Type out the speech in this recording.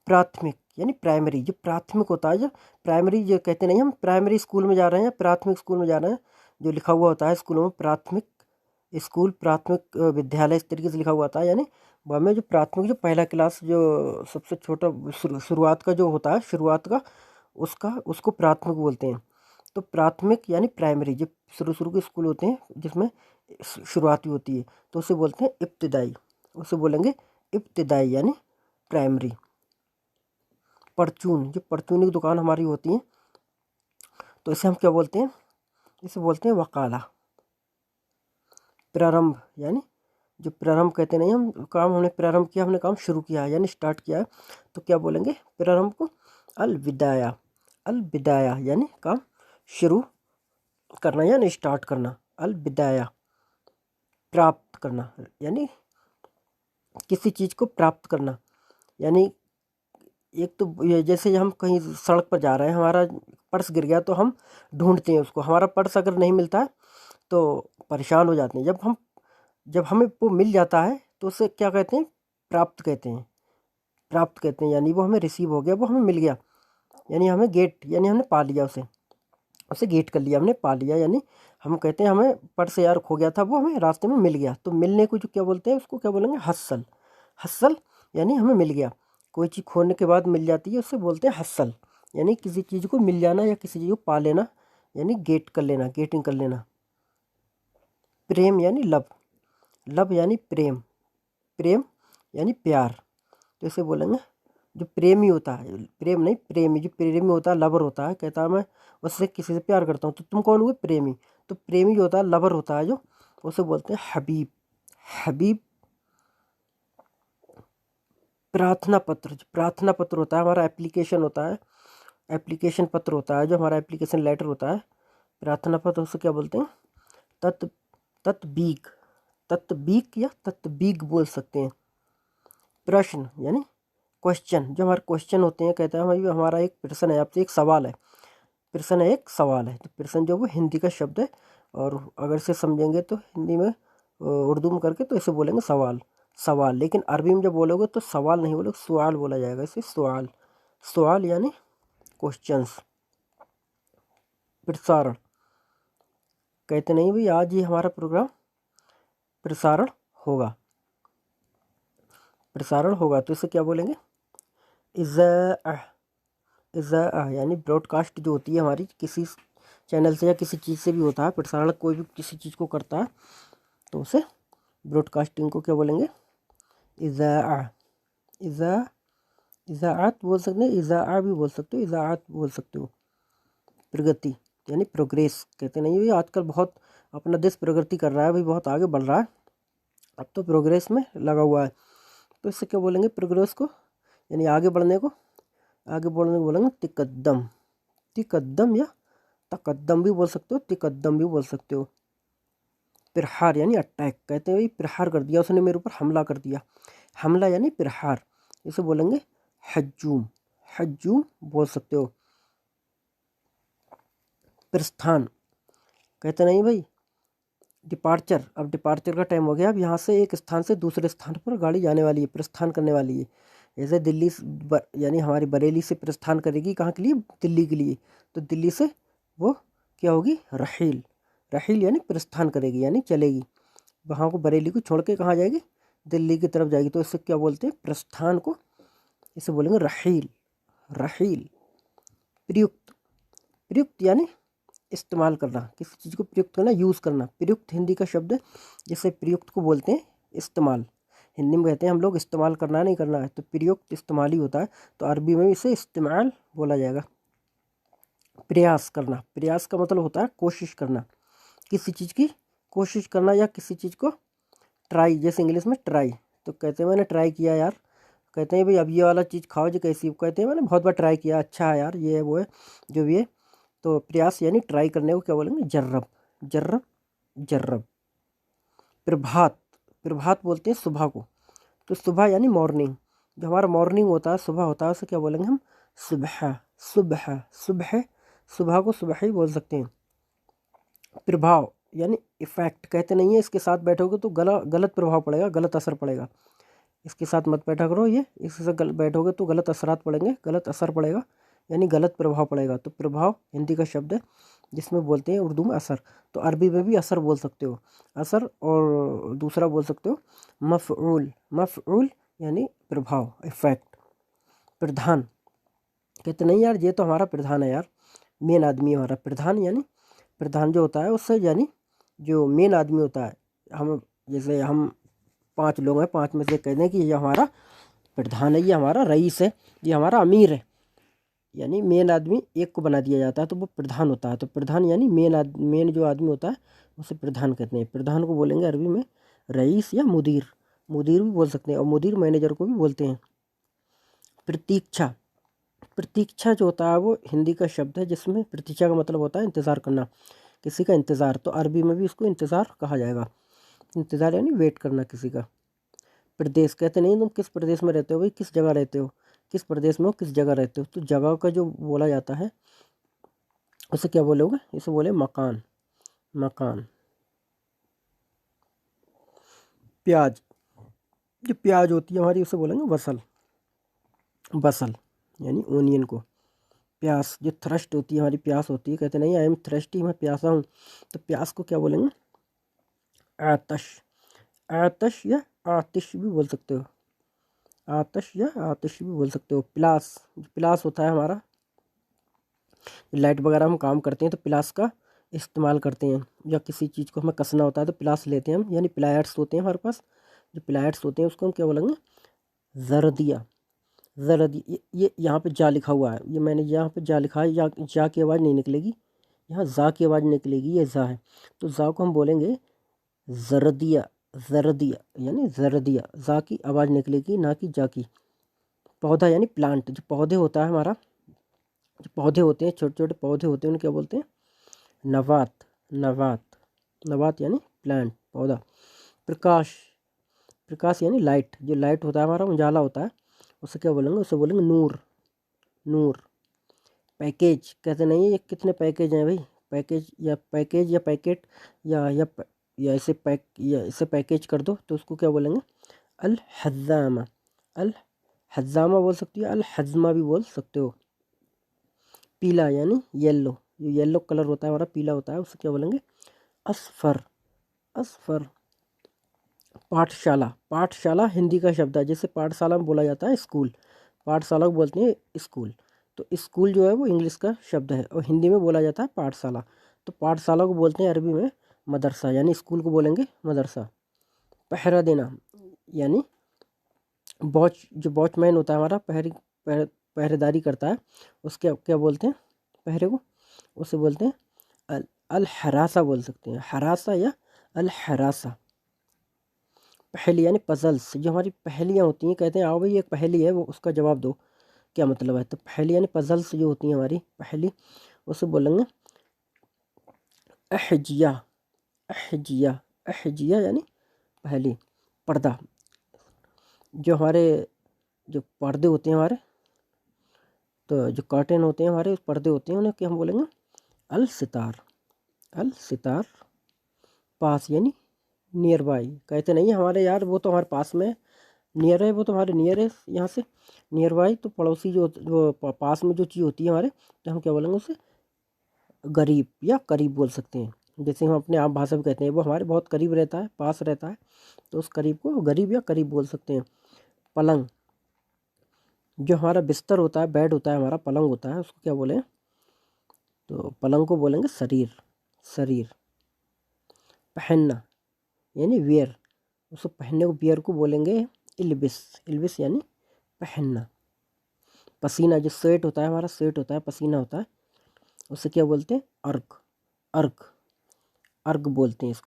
प्राथमिक यानी प्राइमरी, जो प्राथमिक होता है, जो प्राइमरी जो कहते नहीं, हम प्राइमरी स्कूल में जा रहे हैं, प्राथमिक स्कूल में जा रहे हैं, जो लिखा हुआ होता है स्कूलों में प्राथमिक स्कूल, प्राथमिक विद्यालय, इस तरीके से लिखा हुआ होता है। यानी वह में जो प्राथमिक, जो पहला क्लास, जो सबसे छोटा शुरुआत का जो होता है, शुरुआत का उसका, उसको प्राथमिक बोलते हैं। तो प्राथमिक यानी प्राइमरी, जो शुरू शुरू के स्कूल होते हैं जिसमें शुरुआती होती है, तो उसे बोलते हैं इब्तिदाई, उसे बोलेंगे इब्तिदाई यानी प्राइमरी। परचून, जो परचून की दुकान हमारी होती है, तो इसे हम क्या बोलते हैं, इसे बोलते हैं वकाला। प्रारंभ यानी जो प्रारंभ कहते नहीं, हम काम हमने प्रारंभ किया, हमने काम शुरू किया है यानी स्टार्ट किया है, तो क्या बोलेंगे प्रारंभ को, अलविदाया। अलविदाया यानी काम शुरू करना यानी स्टार्ट करना, अलविदाया। प्राप्त करना यानी किसी चीज़ को प्राप्त करना, यानी एक तो ये जैसे हम कहीं सड़क पर जा रहे हैं, हमारा पर्स गिर गया तो हम ढूंढते हैं उसको, हमारा पर्स अगर नहीं मिलता है तो परेशान हो जाते हैं। जब हमें वो मिल जाता है तो उसे क्या कहते हैं, प्राप्त कहते हैं। प्राप्त कहते हैं यानी वो हमें रिसीव हो गया, वो हमें मिल गया, यानी हमें गेट, यानी हमने पा लिया उसे, उसे गेट कर लिया, हमने पा लिया। यानी हम कहते हैं हमें पर्स यार खो गया था, वो हमें रास्ते में मिल गया, तो मिलने को जो क्या बोलते हैं, उसको क्या बोलेंगे, हस्सल। हस्सल यानी हमें मिल गया, कोई चीज़ खोने के बाद मिल जाती है, उससे बोलते हैं हस्सल। यानी किसी चीज़ को मिल जाना या किसी चीज़ को पा लेना, यानी गेट कर लेना, गेटिंग कर लेना। प्रेम यानी लव, लव यानी प्रेम, प्रेम यानी प्यार, तो इसे बोलेंगे जो प्रेमी होता है, प्रेम नहीं प्रेमी, जो प्रेमी होता है, लवर होता है, कहता है मैं उससे किसी से प्यार करता हूँ, तो तुम कौन हुए, प्रेमी। तो प्रेमी जो होता है, लवर होता है जो, उसे बोलते हैं हबीब। हबीब। प्रार्थना पत्र, जो प्रार्थना पत्र होता है, हमारा एप्लीकेशन होता है, एप्लीकेशन पत्र होता है, जो हमारा एप्लीकेशन लेटर होता है, प्रार्थना पत्र, उसे क्या बोलते हैं, तत् तत्बीक, तत्बीक या तत्बीक बोल सकते हैं। प्रश्न यानी क्वेश्चन, जो हमारे क्वेश्चन होते हैं, कहते हैं भाई हमारा एक प्रश्न है आपसे, एक सवाल है, प्रश्न है, एक सवाल है, तो प्रश्न जो वो हिंदी का शब्द है, और अगर से समझेंगे तो हिंदी में उर्दू में करके तो इसे बोलेंगे सवाल, सवाल। लेकिन अरबी में जब बोलोगे तो सवाल नहीं बोलोगे, सवाल बोला जाएगा, इसे सवाल, सवाल यानी क्वेश्चंस। प्रसारण, कहते नहीं भाई आज ही हमारा प्रोग्राम प्रसारण होगा, प्रसारण होगा, तो इसे क्या बोलेंगे, इज़ा, इज़ा यानी ब्रॉडकास्ट जो होती है हमारी, किसी चैनल से या किसी चीज़ से भी होता है प्रसारण, कोई भी किसी चीज़ को करता है तो उसे ब्रॉडकास्टिंग को क्या बोलेंगे, इज़ा। इज़ा, इज़ाअत बोल सकते हैं, इज़ाअ भी बोल सकते हो, इज़ाअत बोल सकते हो। प्रगति यानी प्रोग्रेस, कहते नहीं भाई आजकल बहुत अपना देश प्रगति कर रहा है भाई, बहुत आगे बढ़ रहा है, अब तो प्रोग्रेस में लगा हुआ है, तो इससे क्या बोलेंगे प्रोग्रेस को, यानी आगे बढ़ने को, आगे बढ़ने को बोलेंगे तिकद्दम। तिकद्दम या तकद्दम भी बोल सकते हो, तिकद्दम भी बोल सकते हो। प्रहार यानी अटैक, कहते हैं भाई प्रहार कर दिया उसने मेरे ऊपर, हमला कर दिया, हमला यानी प्रहार, इसे बोलेंगे हज्जूम, हज्जूम बोल सकते हो। प्रस्थान, कहते नहीं भाई डिपार्चर, अब डिपार्चर का टाइम हो गया, अब यहाँ से एक स्थान से दूसरे स्थान पर गाड़ी जाने वाली है, प्रस्थान करने वाली है। जैसे दिल्ली यानी हमारी बरेली से प्रस्थान करेगी, कहाँ के लिए, दिल्ली के लिए, तो दिल्ली से वो क्या होगी, रहील, रहील यानी प्रस्थान करेगी यानी चलेगी, वहाँ को बरेली को छोड़ के कहाँ जाएगी, दिल्ली की तरफ जाएगी, तो इससे क्या बोलते हैं प्रस्थान को, इसे बोलेंगे रहील, रहील। प्रयुक्त, प्रयुक्त यानी इस्तेमाल करना, किसी चीज़ को प्रयुक्त करना, यूज़ करना, प्रयुक्त हिंदी का शब्द है, जिससे प्रयुक्त को बोलते हैं इस्तेमाल, हिंदी में कहते हैं हम लोग इस्तेमाल करना नहीं करना है, तो प्रयुक्त इस्तेमाल ही होता है, तो अरबी में इसे इस्तेमाल बोला जाएगा। प्रयास करना, प्रयास का मतलब होता है कोशिश करना, किसी चीज़ की कोशिश करना या किसी चीज़ को ट्राई, जैसे इंग्लिश में ट्राई, तो कहते हैं मैंने ट्राई किया यार, कहते हैं भाई अब ये वाला चीज़ खाओ जो कैसी, कहते हैं मैंने बहुत बार ट्राई किया, अच्छा है यार, ये है वो है जो भी है, तो प्रयास यानी ट्राई करने को क्या बोलेंगे, जर्रब, जर्रब, जर्रब। प्रभात, प्रभात बोलते हैं सुबह को, तो सुबह यानी मॉर्निंग, जो हमारा मॉर्निंग होता है, सुबह होता है, उसे क्या बोलेंगे हम, सुबह, सुबह, सुबह, सुबह को सुबह ही बोल सकते हैं। प्रभाव यानी इफेक्ट, कहते नहीं है इसके साथ बैठोगे तो गलत प्रभाव पड़ेगा, गलत असर पड़ेगा, इसके साथ मत बैठा करो, ये इसके साथ बैठोगे तो गलत असरात पड़ेंगे, गलत असर पड़ेगा, यानी गलत प्रभाव पड़ेगा। तो प्रभाव हिंदी का शब्द है जिसमें बोलते हैं उर्दू में असर। तो अरबी में भी असर बोल सकते हो, असर, और दूसरा बोल सकते हो मफ़ऊल। मफ़ऊल यानी प्रभाव, इफेक्ट। प्रधान, कहते नहीं यार ये तो हमारा प्रधान है यार, मेन आदमी है हमारा प्रधान। यानी प्रधान जो होता है उससे, यानी जो मेन आदमी होता है, हम जैसे हम 5 लोग हैं, 5 में से कह दें कि ये हमारा प्रधान है, ये हमारा रईस है, ये हमारा अमीर है, यानी मेन आदमी एक को बना दिया जाता है तो वो प्रधान होता है। तो प्रधान यानी मेन जो आदमी होता है उसे प्रधान कहते हैं। प्रधान को बोलेंगे अरबी में रईस या मुदीर, मुदीर भी बोल सकते हैं, और मुदीर मैनेजर को भी बोलते हैं। प्रतीक्षा, प्रतीक्षा जो होता है वो हिंदी का शब्द है जिसमें प्रतीक्षा का मतलब होता है इंतज़ार करना, किसी का इंतज़ार। तो अरबी में भी इसको इंतज़ार कहा जाएगा, इंतज़ार यानी वेट करना किसी का। प्रदेश, कहते नहीं तुम किस प्रदेश में रहते हो भाई, किस जगह रहते हो, किस प्रदेश में हो, किस जगह रहते हो। तो जगह का जो बोला जाता है उसे क्या बोलोगे, इसे बोले मकान, मकान। प्याज, जो प्याज होती है हमारी उसे बोलेंगे बसल, बसल यानी ओनियन को। प्यास, जो थ्रस्ट होती है हमारी, प्यास होती है, कहते नहीं आई एम थ्रस्टी, मैं प्यासा हूँ, तो प्यास को क्या बोलेंगे आतश, आतश या आतिश भी बोल सकते हो, आतश या आतिश भी बोल सकते हो। प्लास, प्लास होता है हमारा, लाइट वगैरह हम काम करते हैं तो प्लास का इस्तेमाल करते हैं, या किसी चीज़ को हमें कसना होता है तो प्लास लेते हैं हम, यानी प्लायर्स होते हैं हमारे पास, जो प्लायर्स होते हैं उसको हम क्या बोलेंगे जरदिया, जरदी। ये यहाँ पे जा लिखा हुआ है, ये मैंने यहाँ पे जा लिखा है, या जा की आवाज़ नहीं निकलेगी, यहाँ जा की आवाज़ निकलेगी, ये जा है, तो जा को हम बोलेंगे जरदिया, जरदिया यानी जरदिया, जा की आवाज़ निकलेगी ना कि जा की। पौधा यानी प्लांट, जो पौधे होता है हमारा, जो पौधे होते हैं छोटे छोटे पौधे होते हैं उन्हें क्या बोलते हैं नवात, नवात, नवात यानी प्लांट, पौधा। प्रकाश, प्रकाश यानी लाइट, जो लाइट होता है हमारा उजाला होता है उसे क्या बोलेंगे, उसे बोलेंगे नूर, नूर। पैकेज, कहते नहीं है ये कितने पैकेज हैं भाई, पैकेज या पैकेज या पैकेट, या इसे पैक, या इसे पैकेज कर दो तो उसको क्या बोलेंगे अल हज़ामा, अल हज़ामा बोल सकती हो, अल हज़मा भी बोल सकते हो। पीला यानी येलो, जो येलो कलर होता है हमारा पीला होता है उसे क्या बोलेंगे असफर, असफर। पाठशाला, पाठशाला हिंदी का शब्द है, जैसे पाठशाला में बोला जाता है स्कूल, पाठशाला को बोलते हैं स्कूल। तो स्कूल जो है वो इंग्लिश का शब्द है और हिंदी में बोला जाता है पाठशाला। तो पाठशाला को बोलते हैं अरबी में मदरसा, यानी स्कूल को बोलेंगे मदरसा। पहरा देना, यानी वॉच, जो वॉचमैन होता है हमारा पहरेदारी करता है उसके क्या बोलते हैं पहरे को, उसे बोलते हैं अल हरासा बोल सकते हैं, हरासा या अल हरासा। पहेली यानी पजल्स, जो हमारी पहेलियाँ होती हैं, कहते हैं आओ भाई एक पहेली है वो उसका जवाब दो, क्या मतलब है। तो पहेली यानी पजल्स जो होती हैं हमारी पहेली, उसे बोलेंगे अहजिया, अहजिया, अहजिया यानी पहेली। पर्दा, जो हमारे जो पर्दे होते हैं हमारे, तो जो कर्टेन होते हैं हमारे, पर्दे होते हैं उन्हें क्या हम बोलेंगे अल सितार, अल सितार। पास यानी नियर बाई, कहते नहीं हमारे यार वो तो हमारे पास में नियर है, वो तो हमारे नियर है यहाँ से, नियर बाई तो पड़ोसी जो पास में जो चीज़ होती है हमारे, तो हम क्या बोलेंगे उसे गरीब या करीब बोल सकते हैं। जैसे हम अपने आप भाषा में कहते हैं वो हमारे बहुत करीब रहता है, पास रहता है, तो उस करीब को गरीब या करीब बोल सकते हैं। पलंग, जो हमारा बिस्तर होता है, बेड होता है हमारा, पलंग होता है, उसको क्या बोलें, तो पलंग को बोलेंगे शरीर, शरीर। पहनना यानी वियर, उसको पहनने को वियर को बोलेंगे इल्बिस, इल्बिस यानी पहनना। पसीना, जो स्वेट होता है हमारा, स्वेट होता है, पसीना होता है, उसे क्या बोलते हैं अर्क, अर्क, अर्क बोलते हैं इसको।